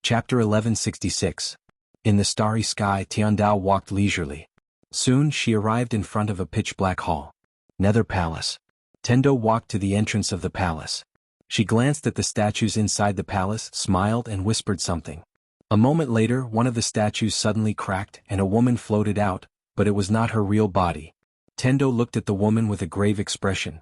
Chapter 1166. In the starry sky, Tiandao walked leisurely. Soon she arrived in front of a pitch-black hall. Nether Palace. Tendo walked to the entrance of the palace. She glanced at the statues inside the palace, smiled and whispered something. A moment later, one of the statues suddenly cracked and a woman floated out, but it was not her real body. Tendo looked at the woman with a grave expression.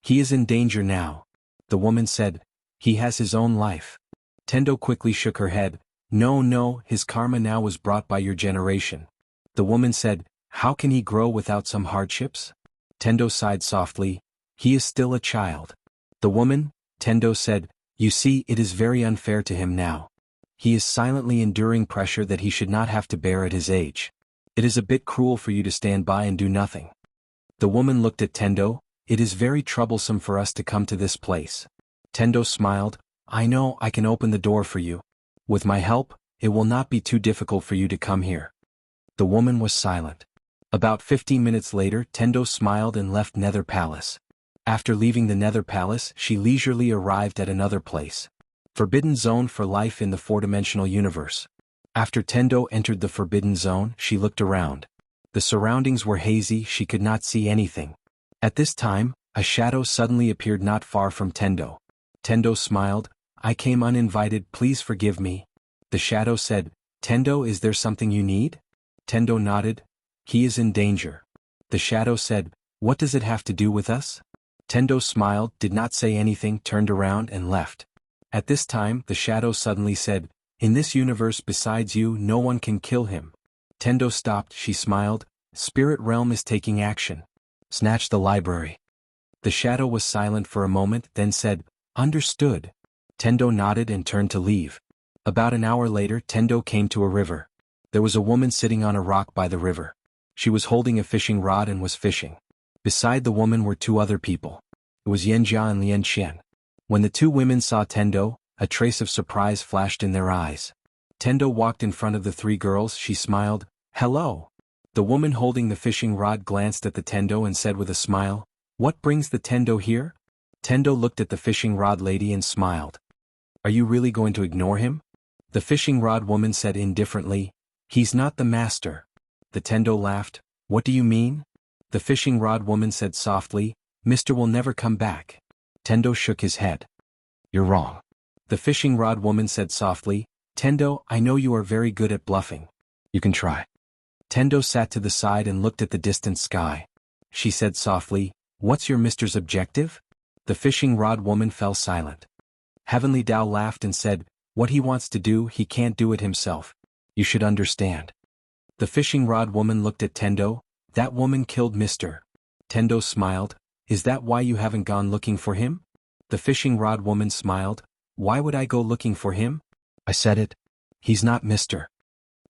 "He is in danger now." The woman said, "He has his own life." Tendo quickly shook her head. No, his karma now was brought by your generation." The woman said, "How can he grow without some hardships?" Tendo sighed softly. "He is still a child." The woman, Tendo said, "You see, it is very unfair to him now. He is silently enduring pressure that he should not have to bear at his age. It is a bit cruel for you to stand by and do nothing." The woman looked at Tendo. "It is very troublesome for us to come to this place." Tendo smiled. "I know I can open the door for you. With my help, it will not be too difficult for you to come here." The woman was silent. About 15 minutes later, Tendo smiled and left Nether Palace. After leaving the Nether Palace, she leisurely arrived at another place. Forbidden Zone for life in the four-dimensional universe. After Tendo entered the Forbidden Zone, she looked around. The surroundings were hazy, she could not see anything. At this time, a shadow suddenly appeared not far from Tendo. Tendo smiled. "I came uninvited, please forgive me." The shadow said, "Tendo, is there something you need?" Tendo nodded. "He is in danger." The shadow said, "What does it have to do with us?" Tendo smiled, did not say anything, turned around and left. At this time, the shadow suddenly said, "In this universe besides you, no one can kill him." Tendo stopped, she smiled. "Spirit realm is taking action. Snatch the library." The shadow was silent for a moment, then said, "Understood." Tendo nodded and turned to leave. About an hour later, Tendo came to a river. There was a woman sitting on a rock by the river. She was holding a fishing rod and was fishing. Beside the woman were two other people. It was Yanjia and Lian Qian. When the two women saw Tendo, a trace of surprise flashed in their eyes. Tendo walked in front of the three girls, she smiled. "Hello." The woman holding the fishing rod glanced at the Tendo and said with a smile, "What brings the Tendo here?" Tendo looked at the fishing rod lady and smiled. "Are you really going to ignore him?" The fishing rod woman said indifferently, "He's not the master." The Tendo laughed. "What do you mean?" The fishing rod woman said softly, "Mr. will never come back." Tendo shook his head. "You're wrong." The fishing rod woman said softly, "Tendo, I know you are very good at bluffing. You can try." Tendo sat to the side and looked at the distant sky. She said softly, "What's your mister's objective?" The fishing rod woman fell silent. Heavenly Tao laughed and said, "What he wants to do, he can't do it himself. You should understand." The fishing rod woman looked at Tendo. "That woman killed Mr." Tendo smiled. "Is that why you haven't gone looking for him?" The fishing rod woman smiled. "Why would I go looking for him?" "I said it. He's not Mr."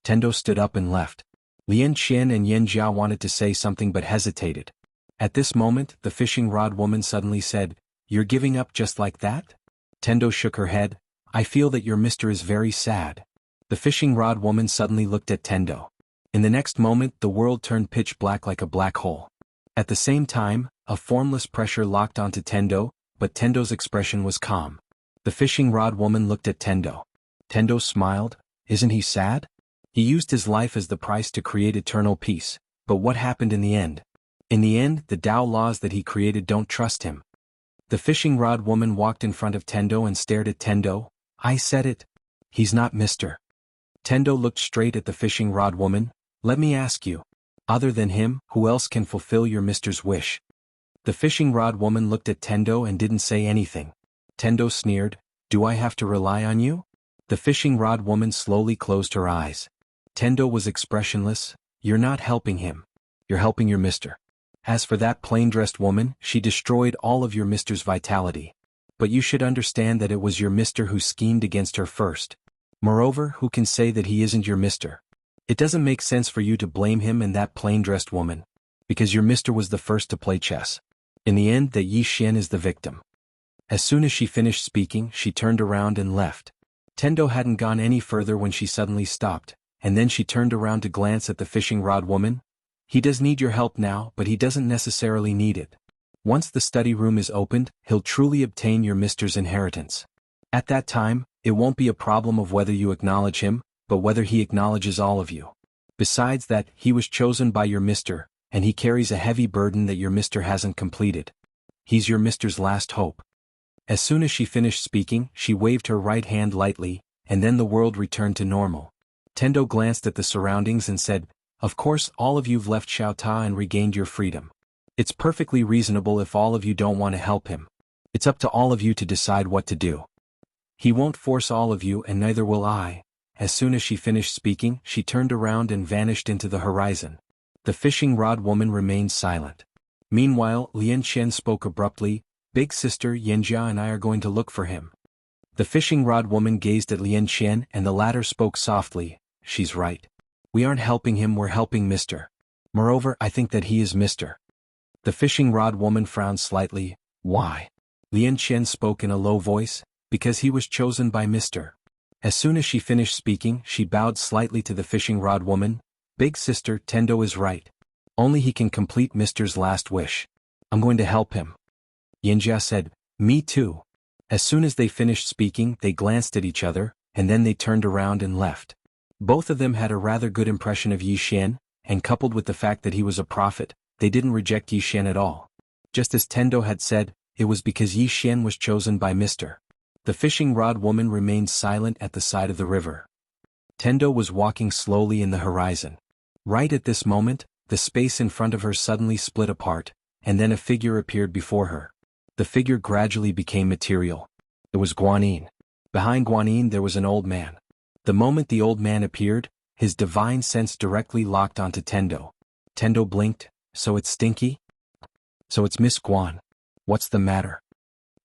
Tendo stood up and left. Lian Qian and Yan Jia wanted to say something but hesitated. At this moment, the fishing rod woman suddenly said, "You're giving up just like that?" Tendo shook her head. "I feel that your mister is very sad." The fishing rod woman suddenly looked at Tendo. In the next moment, the world turned pitch black like a black hole. At the same time, a formless pressure locked onto Tendo, but Tendo's expression was calm. The fishing rod woman looked at Tendo. Tendo smiled. "Isn't he sad? He used his life as the price to create eternal peace, but what happened in the end? In the end, the Tao laws that he created don't trust him." The fishing rod woman walked in front of Tendo and stared at Tendo. "I said it. He's not Mr." Tendo looked straight at the fishing rod woman. "Let me ask you. Other than him, who else can fulfill your mister's wish?" The fishing rod woman looked at Tendo and didn't say anything. Tendo sneered. "Do I have to rely on you?" The fishing rod woman slowly closed her eyes. Tendo was expressionless. "You're not helping him. You're helping your mister. As for that plain-dressed woman, she destroyed all of your mister's vitality. But you should understand that it was your mister who schemed against her first. Moreover, who can say that he isn't your mister? It doesn't make sense for you to blame him and that plain-dressed woman, because your mister was the first to play chess. In the end, that Yi Xian is the victim." As soon as she finished speaking, she turned around and left. Tendo hadn't gone any further when she suddenly stopped, and then she turned around to glance at the fishing rod woman. "He does need your help now, but he doesn't necessarily need it. Once the study room is opened, he'll truly obtain your mister's inheritance. At that time, It won't be a problem of whether you acknowledge him, but whether he acknowledges all of you. Besides that, he was chosen by your mister, and he carries a heavy burden that your mister hasn't completed. He's your mister's last hope. As soon as she finished speaking, she waved her right hand lightly, and then the world returned to normal. Tendo glanced at the surroundings and said, "Of course all of you've left Xiaota and regained your freedom. It's perfectly reasonable if all of you don't want to help him. It's up to all of you to decide what to do. He won't force all of you and neither will I." As soon as she finished speaking, she turned around and vanished into the horizon. The fishing rod woman remained silent. Meanwhile, Lian Chen spoke abruptly, "Big sister Yanjia and I are going to look for him." The fishing rod woman gazed at Lian Chen and the latter spoke softly, "She's right. We aren't helping him, we're helping Mr. Moreover, I think that he is Mr." The fishing rod woman frowned slightly, "Why?" Lian Chen spoke in a low voice, "Because he was chosen by Mr." As soon as she finished speaking, she bowed slightly to the fishing rod woman, "Big sister Tendo is right. Only he can complete Mr.'s last wish. I'm going to help him." Yanjia said, "Me too." As soon as they finished speaking, they glanced at each other, and then they turned around and left. Both of them had a rather good impression of Yi Xian, and coupled with the fact that he was a prophet, they didn't reject Yi Xian at all. Just as Tendo had said, it was because Yi Xian was chosen by Mr. The fishing rod woman remained silent at the side of the river. Tendo was walking slowly in the horizon. Right at this moment, the space in front of her suddenly split apart, and then a figure appeared before her. The figure gradually became material. It was Guanyin. Behind Guanyin there was an old man. The moment the old man appeared, his divine sense directly locked onto Tendo. Tendo blinked, "So it's Stinky? So it's Miss Guan. What's the matter?"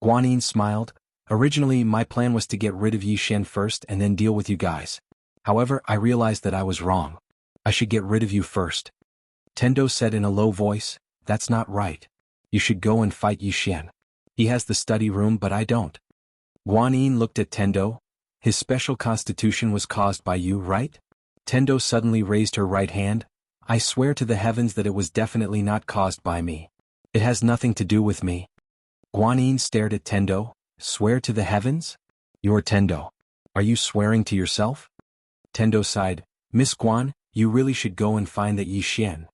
Guanyin smiled, "Originally my plan was to get rid of Yi Xian first and then deal with you guys. However, I realized that I was wrong. I should get rid of you first." Tendo said in a low voice, "That's not right. You should go and fight Yi Xian. He has the study room but I don't." Guanyin looked at Tendo. "His special constitution was caused by you, right?" Tendo suddenly raised her right hand. "I swear to the heavens that it was definitely not caused by me. It has nothing to do with me." Guanyin stared at Tendo. "Swear to the heavens? You're Tendo. Are you swearing to yourself?" Tendo sighed, "Miss Guan, you really should go and find that Yi Xian."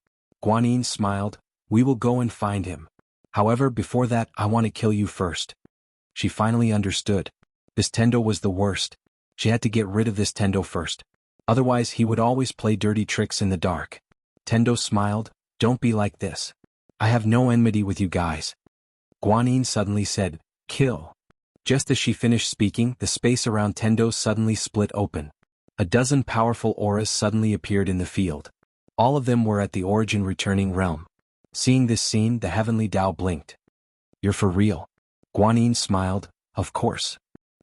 Guanyin smiled, "We will go and find him. However, before that, I want to kill you first." She finally understood. This Tendo was the worst. She had to get rid of this Tendo first. Otherwise he would always play dirty tricks in the dark. Tendo smiled, "Don't be like this. I have no enmity with you guys." Guanyin suddenly said, "Kill." Just as she finished speaking, the space around Tendo suddenly split open. A dozen powerful auras suddenly appeared in the field. All of them were at the origin returning realm. Seeing this scene, the heavenly Tao blinked. "You're for real?" Guanyin smiled, "Of course."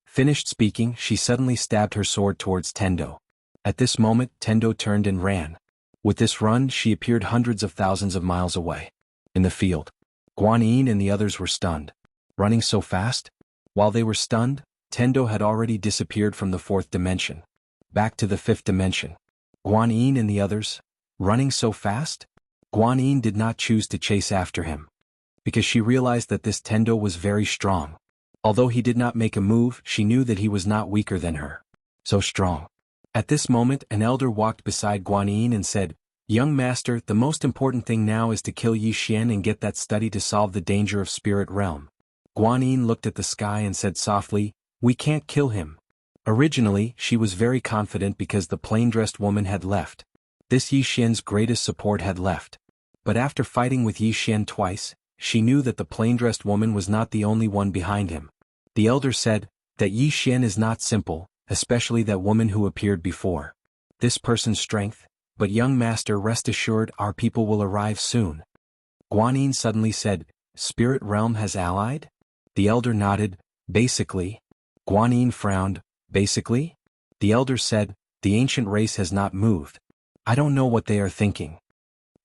Finished speaking, she suddenly stabbed her sword towards Tendo. At this moment, Tendo turned and ran. With this run, she appeared hundreds of thousands of miles away. In the field, Guanyin and the others were stunned. Running so fast? While they were stunned, Tendo had already disappeared from the fourth dimension. Back to the fifth dimension. Guanyin and the others, running so fast? Guanyin did not choose to chase after him. Because she realized that this Tendo was very strong. Although he did not make a move, she knew that he was not weaker than her. So strong. At this moment, an elder walked beside Guanyin and said, "Young master, the most important thing now is to kill Yi Xian and get that study to solve the danger of spirit realm." Guanyin looked at the sky and said softly, "We can't kill him." Originally, she was very confident because the plain-dressed woman had left. This Yi Xian's greatest support had left. But after fighting with Yi Xian twice, she knew that the plain-dressed woman was not the only one behind him. The elder said, that Yi Xian is not simple, especially that woman who appeared before. This person's strength, but young master, rest assured our people will arrive soon. Guanyin suddenly said, "Spirit realm has allied?" The elder nodded, "Basically." Guanyin frowned, "Basically?" The elder said, "The ancient race has not moved. I don't know what they are thinking."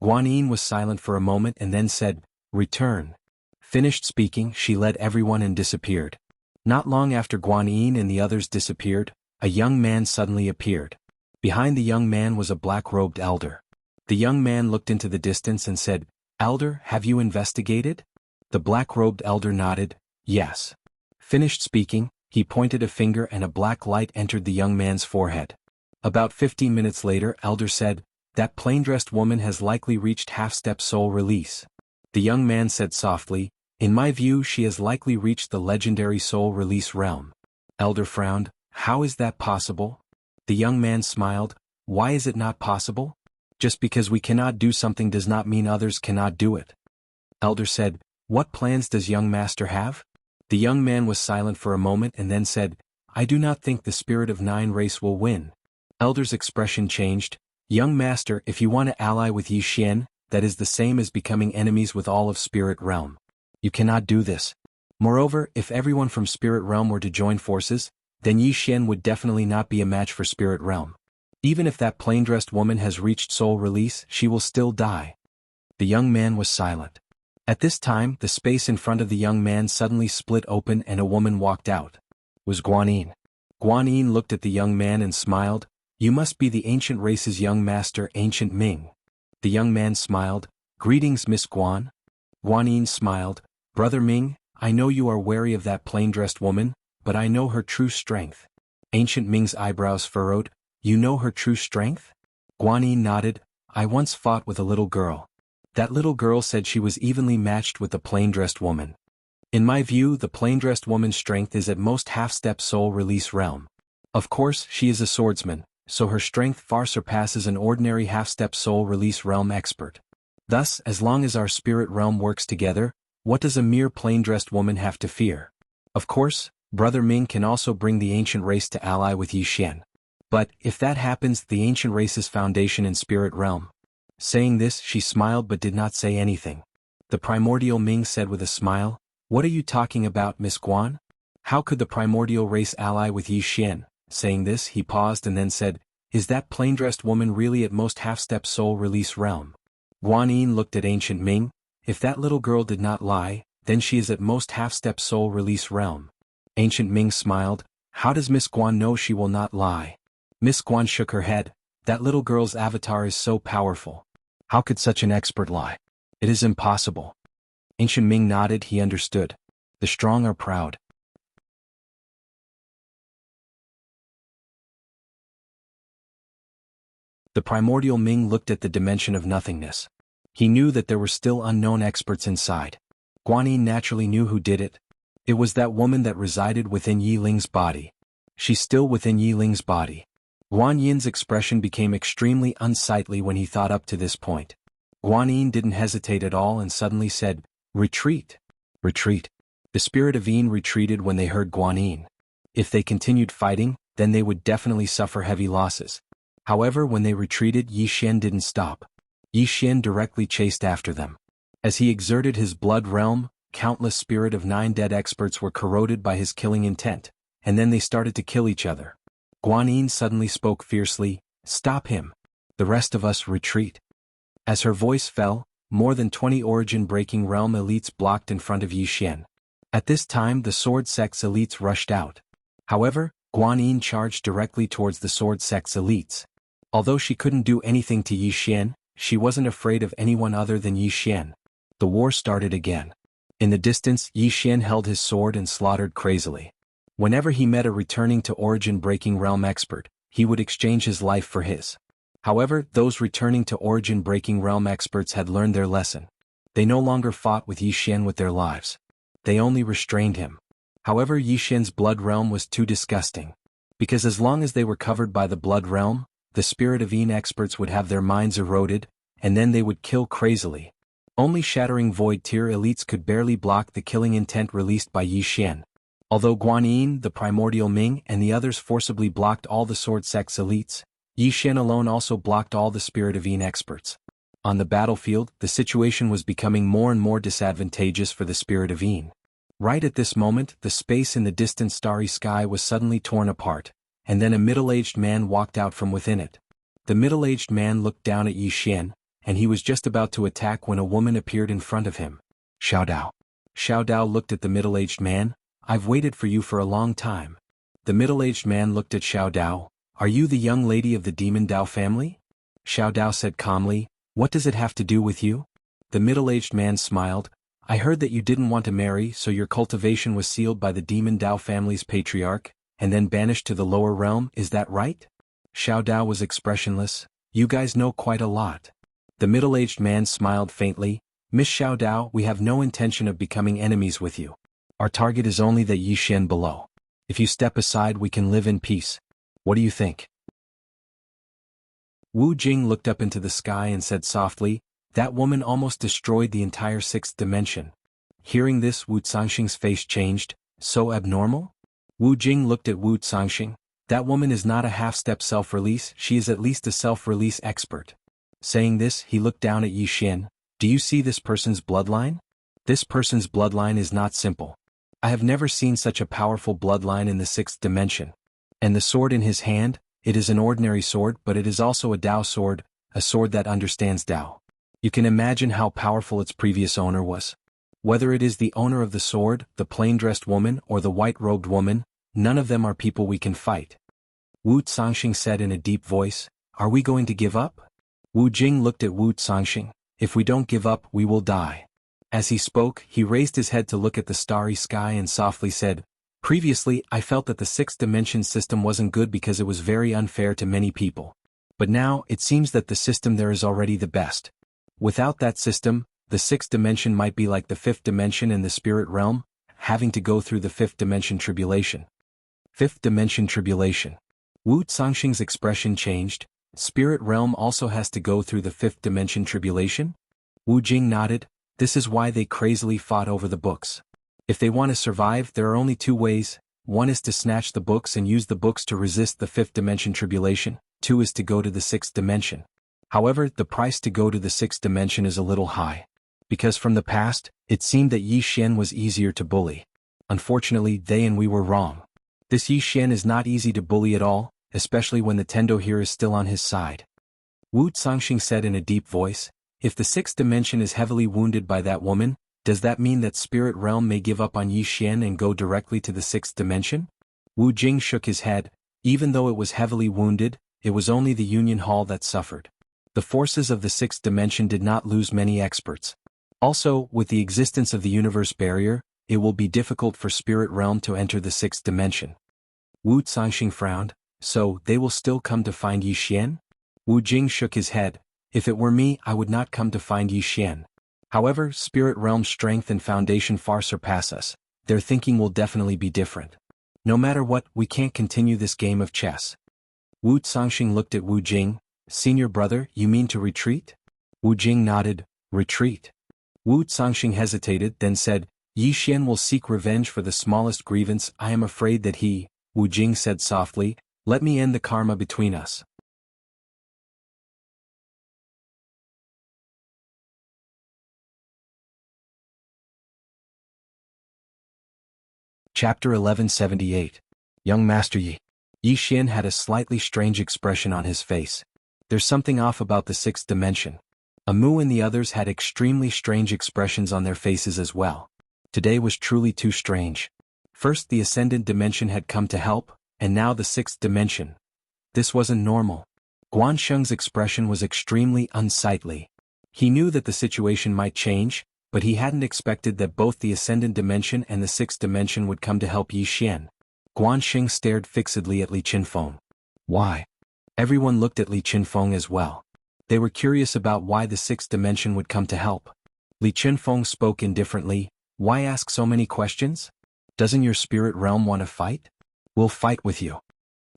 Guanyin was silent for a moment and then said, "Return." Finished speaking, she led everyone and disappeared. Not long after Guanyin and the others disappeared, a young man suddenly appeared. Behind the young man was a black-robed elder. The young man looked into the distance and said, "Elder, have you investigated?" The black-robed elder nodded, "Yes." Finished speaking, He pointed a finger and a black light entered the young man's forehead. About 15 minutes later, Elder said, "That plain-dressed woman has likely reached half-step soul release." The young man said softly, "In my view, she has likely reached the legendary soul release realm." Elder frowned, "How is that possible?" The young man smiled, "Why is it not possible? Just because we cannot do something does not mean others cannot do it." Elder said, "What plans does young master have?" The young man was silent for a moment and then said, "I do not think the Spirit of Nine race will win." Elder's expression changed. "Young master, if you want to ally with Yi Xian, that is the same as becoming enemies with all of Spirit Realm. You cannot do this. Moreover, if everyone from Spirit Realm were to join forces, then Yi Xian would definitely not be a match for Spirit Realm. Even if that plain-dressed woman has reached soul release, she will still die." The young man was silent. At this time, the space in front of the young man suddenly split open and a woman walked out. It was Guanyin. Guanyin looked at the young man and smiled, "You must be the ancient race's young master, Ancient Ming." The young man smiled, "Greetings, Miss Guan." Guanyin smiled, "Brother Ming, I know you are wary of that plain-dressed woman, but I know her true strength." Ancient Ming's eyebrows furrowed, "You know her true strength?" Guanyin nodded, "I once fought with a little girl. That little girl said she was evenly matched with the plain-dressed woman. In my view, the plain-dressed woman's strength is at most half-step soul release realm. Of course, she is a swordsman, so her strength far surpasses an ordinary half-step soul release realm expert. Thus, as long as our spirit realm works together, what does a mere plain-dressed woman have to fear? Of course, Brother Ming can also bring the ancient race to ally with Yi Xian. But, if that happens, the ancient race's foundation in spirit realm." Saying this, she smiled but did not say anything. The primordial Ming said with a smile, "What are you talking about, Miss Guan? How could the primordial race ally with Yi Xian?" Saying this, he paused and then said, "Is that plain-dressed woman really at most half-step soul release realm?" Guanyin looked at Ancient Ming, "If that little girl did not lie, then she is at most half-step soul release realm." Ancient Ming smiled, "How does Miss Guan know she will not lie?" Miss Guan shook her head, "That little girl's avatar is so powerful. How could such an expert lie? It is impossible." Ancient Ming nodded, he understood. The strong are proud. The primordial Ming looked at the dimension of nothingness. He knew that there were still unknown experts inside. Guanyin naturally knew who did it. It was that woman that resided within Yi Ling's body. She's still within Yi Ling's body. Guanyin's expression became extremely unsightly when he thought up to this point. Guanyin didn't hesitate at all and suddenly said, "Retreat! Retreat!" The spirit of Yin retreated when they heard Guanyin. If they continued fighting, then they would definitely suffer heavy losses. However, when they retreated, Yi Xian didn't stop. Yi Xian directly chased after them. As he exerted his blood realm, countless spirit of 9 dead experts were corroded by his killing intent, and then they started to kill each other. Guanyin suddenly spoke fiercely, "Stop him! The rest of us retreat." As her voice fell, more than 20 origin-breaking realm elites blocked in front of Yi Xian. At this time the sword sect's elites rushed out. However, Guanyin charged directly towards the sword sect's elites. Although she couldn't do anything to Yi Xian, she wasn't afraid of anyone other than Yi Xian. The war started again. In the distance, Yi Xian held his sword and slaughtered crazily. Whenever he met a returning to origin-breaking realm expert, he would exchange his life for his. However, those returning to origin-breaking realm experts had learned their lesson. They no longer fought with Yi Xian with their lives. They only restrained him. However, Yi Xian's blood realm was too disgusting. Because as long as they were covered by the blood realm, the spirit of Yin experts would have their minds eroded, and then they would kill crazily. Only shattering void tier elites could barely block the killing intent released by Yi Xian. Although Guanyin, the primordial Ming, and the others forcibly blocked all the sword sect's elites, Yi Xian alone also blocked all the spirit of Yin experts. On the battlefield, the situation was becoming more and more disadvantageous for the spirit of Yin. Right at this moment, the space in the distant starry sky was suddenly torn apart, and then a middle-aged man walked out from within it. The middle-aged man looked down at Yi Xian, and he was just about to attack when a woman appeared in front of him. Xiao Dao. Xiao Dao looked at the middle-aged man. "I've waited for you for a long time." The middle-aged man looked at Xiao Dao. "Are you the young lady of the Demon Dao family?" Xiao Dao said calmly, "What does it have to do with you?" The middle-aged man smiled. I heard that you didn't want to marry, so your cultivation was sealed by the demon Dao family's patriarch, and then banished to the lower realm, is that right? Xiao Dao was expressionless. You guys know quite a lot. The middle-aged man smiled faintly. Miss Xiao Dao, we have no intention of becoming enemies with you. Our target is only the Yixin below. If you step aside, we can live in peace. What do you think? Wu Jing looked up into the sky and said softly, that woman almost destroyed the entire sixth dimension. Hearing this, Wu Zangxing's face changed. So abnormal? Wu Jing looked at Wu Zangxing. That woman is not a half-step self-release, she is at least a self-release expert. Saying this, he looked down at Yixin. Do you see this person's bloodline? This person's bloodline is not simple. I have never seen such a powerful bloodline in the sixth dimension. And the sword in his hand, it is an ordinary sword, but it is also a Dao sword, a sword that understands Dao. You can imagine how powerful its previous owner was. Whether it is the owner of the sword, the plain-dressed woman, or the white-robed woman, none of them are people we can fight. Wu Zangxing said in a deep voice, are we going to give up? Wu Jing looked at Wu Zangxing. If we don't give up, we will die. As he spoke, he raised his head to look at the starry sky and softly said, previously, I felt that the sixth dimension system wasn't good because it was very unfair to many people. But now, it seems that the system there is already the best. Without that system, the sixth dimension might be like the fifth dimension in the spirit realm, having to go through the fifth dimension tribulation. Fifth dimension tribulation. Wu Zangxing's expression changed. Spirit realm also has to go through the fifth dimension tribulation? Wu Jing nodded. This is why they crazily fought over the books. If they want to survive, there are only two ways. One is to snatch the books and use the books to resist the fifth dimension tribulation. Two is to go to the sixth dimension. However, the price to go to the sixth dimension is a little high. Because from the past, it seemed that Yi Xian was easier to bully. Unfortunately, they and we were wrong. This Yi Xian is not easy to bully at all, especially when the Tendo here is still on his side. Wu Zangxing said in a deep voice, if the sixth dimension is heavily wounded by that woman, does that mean that spirit realm may give up on Yi Xian and go directly to the sixth dimension? Wu Jing shook his head. Even though it was heavily wounded, it was only the Union Hall that suffered. The forces of the sixth dimension did not lose many experts. Also, with the existence of the universe barrier, it will be difficult for spirit realm to enter the sixth dimension. Wu Zangxing frowned. So, they will still come to find Yi Xian? Wu Jing shook his head. If it were me, I would not come to find Yi Xian. However, spirit realm's strength and foundation far surpass us. Their thinking will definitely be different. No matter what, we can't continue this game of chess. Wu Zangxing looked at Wu Jing. Senior brother, you mean to retreat? Wu Jing nodded. Retreat. Wu Zangxing hesitated, then said, Yi Xian will seek revenge for the smallest grievance. I am afraid that he, Wu Jing said softly, let me end the karma between us. Chapter 1178. Young Master Yi. Yi Xian had a slightly strange expression on his face. There's something off about the sixth dimension. Amu and the others had extremely strange expressions on their faces as well. Today was truly too strange. First the ascendant dimension had come to help, and now the sixth dimension. This wasn't normal. Guansheng's expression was extremely unsightly. He knew that the situation might change, but he hadn't expected that both the ascendant dimension and the sixth dimension would come to help Yi Xian. Guansheng stared fixedly at Li Qinfeng. Why? Everyone looked at Li Qinfeng as well. They were curious about why the sixth dimension would come to help. Li Qinfeng spoke indifferently. Why ask so many questions? Doesn't your spirit realm want to fight? We'll fight with you.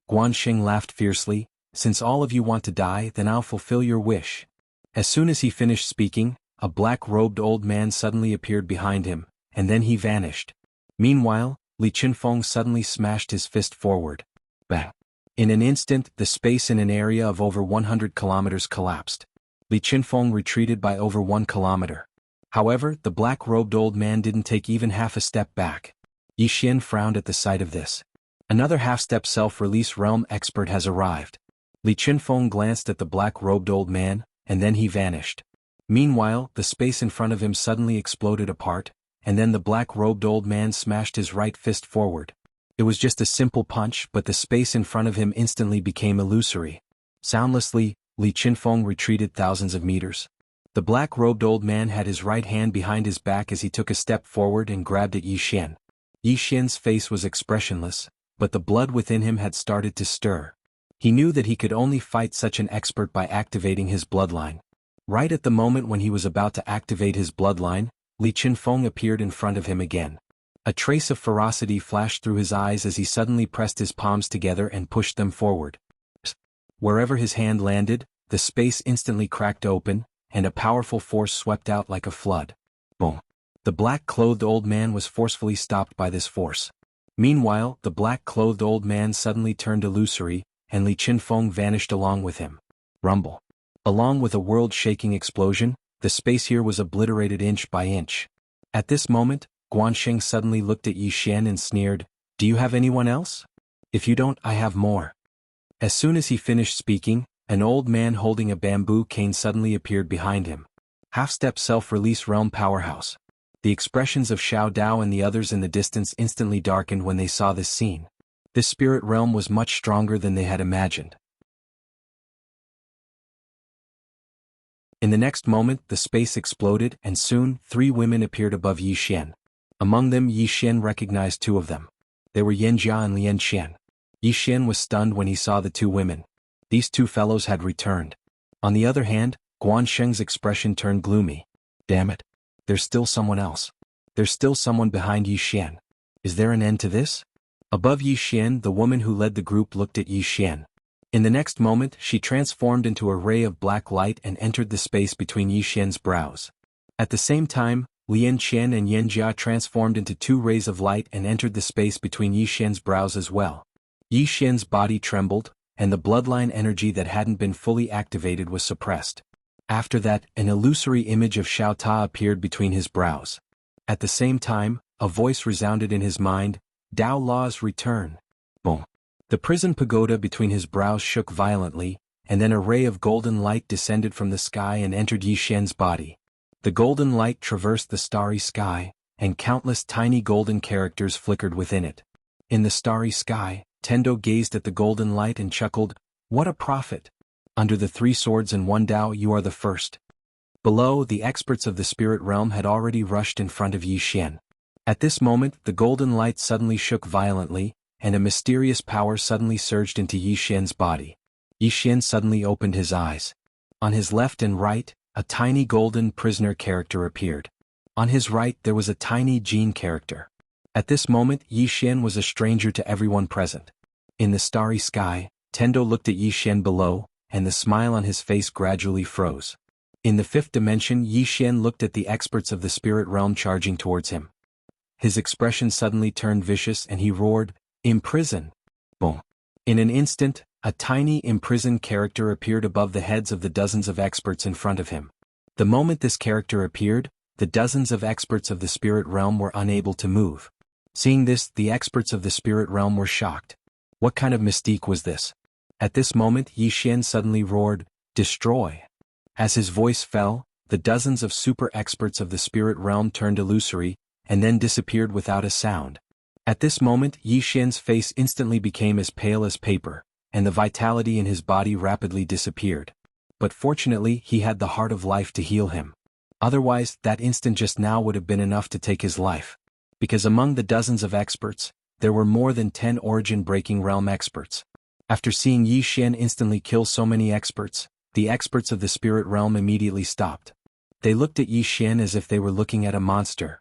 Guansheng laughed fiercely. Since all of you want to die, then I'll fulfill your wish. As soon as he finished speaking, a black-robed old man suddenly appeared behind him, and then he vanished. Meanwhile, Li Qinfeng suddenly smashed his fist forward. Bang! In an instant, the space in an area of over 100 kilometers collapsed. Li Qinfeng retreated by over 1 kilometer. However, the black-robed old man didn't take even half a step back. Yi Xian frowned at the sight of this. Another half-step self-release realm expert has arrived. Li Qinfeng glanced at the black-robed old man, and then he vanished. Meanwhile, the space in front of him suddenly exploded apart, and then the black-robed old man smashed his right fist forward. It was just a simple punch, but the space in front of him instantly became illusory. Soundlessly, Li Qinfeng retreated thousands of meters. The black-robed old man had his right hand behind his back as he took a step forward and grabbed at Yi Xian. Yi Xian's face was expressionless, but the blood within him had started to stir. He knew that he could only fight such an expert by activating his bloodline. Right at the moment when he was about to activate his bloodline, Li Qinfeng appeared in front of him again. A trace of ferocity flashed through his eyes as he suddenly pressed his palms together and pushed them forward. Wherever his hand landed, the space instantly cracked open, and a powerful force swept out like a flood. Boom! The black-clothed old man was forcefully stopped by this force. Meanwhile, the black-clothed old man suddenly turned illusory, and Li Qinfeng vanished along with him. Rumble. Along with a world-shaking explosion, the space here was obliterated inch by inch. At this moment, Guansheng suddenly looked at Yi Xian and sneered, "Do you have anyone else? If you don't, I have more." As soon as he finished speaking, an old man holding a bamboo cane suddenly appeared behind him. Half-step self-release realm powerhouse. The expressions of Xiao Dao and the others in the distance instantly darkened when they saw this scene. This spirit realm was much stronger than they had imagined. In the next moment, the space exploded and soon, 3 women appeared above Yi Xian. Among them, Yi Xian recognized 2 of them. They were Yan Jia and Lian Xian. Yi Xian was stunned when he saw the 2 women. These 2 fellows had returned. On the other hand, Guansheng's expression turned gloomy. Damn it. There's still someone else. There's still someone behind Yi Xian. Is there an end to this? Above Yi Xian, the woman who led the group looked at Yi Xian. In the next moment, she transformed into a ray of black light and entered the space between Yi Xian's brows. At the same time, Lian Qian and Yan Jia transformed into 2 rays of light and entered the space between Yi Xian's brows as well. Yi Xian's body trembled, and the bloodline energy that hadn't been fully activated was suppressed. After that, an illusory image of Xiao Ta appeared between his brows. At the same time, a voice resounded in his mind, "Dao laws return." Boom. The prison pagoda between his brows shook violently, and then a ray of golden light descended from the sky and entered Yi Xian's body. The golden light traversed the starry sky, and countless tiny golden characters flickered within it. In the starry sky, Tendo gazed at the golden light and chuckled, "What a prophet! Under the 3 swords and 1 Dao you are the first." Below, the experts of the spirit realm had already rushed in front of Yi Xian. At this moment, the golden light suddenly shook violently, and a mysterious power suddenly surged into Yi Xian's body. Yi Xian suddenly opened his eyes. On his left and right, a tiny golden prisoner character appeared. On his right there was a tiny Jin character. At this moment Yi Xian was a stranger to everyone present. In the starry sky, Tendo looked at Yi Xian below, and the smile on his face gradually froze. In the 5th dimension Yi Xian looked at the experts of the spirit realm charging towards him. His expression suddenly turned vicious and he roared, "Imprison!" Boom. In an instant, a tiny imprisoned character appeared above the heads of the dozens of experts in front of him. The moment this character appeared, the dozens of experts of the spirit realm were unable to move. Seeing this, the experts of the spirit realm were shocked. What kind of mystique was this? At this moment Yi Xian suddenly roared, "Destroy!" As his voice fell, the dozens of super experts of the spirit realm turned illusory, and then disappeared without a sound. At this moment Yi Xian's face instantly became as pale as paper, and the vitality in his body rapidly disappeared. But fortunately he had the heart of life to heal him. Otherwise, that instant just now would have been enough to take his life. Because among the dozens of experts, there were more than 10 origin-breaking realm experts. After seeing Yi Xian instantly kill so many experts, the experts of the spirit realm immediately stopped. They looked at Yi Xian as if they were looking at a monster.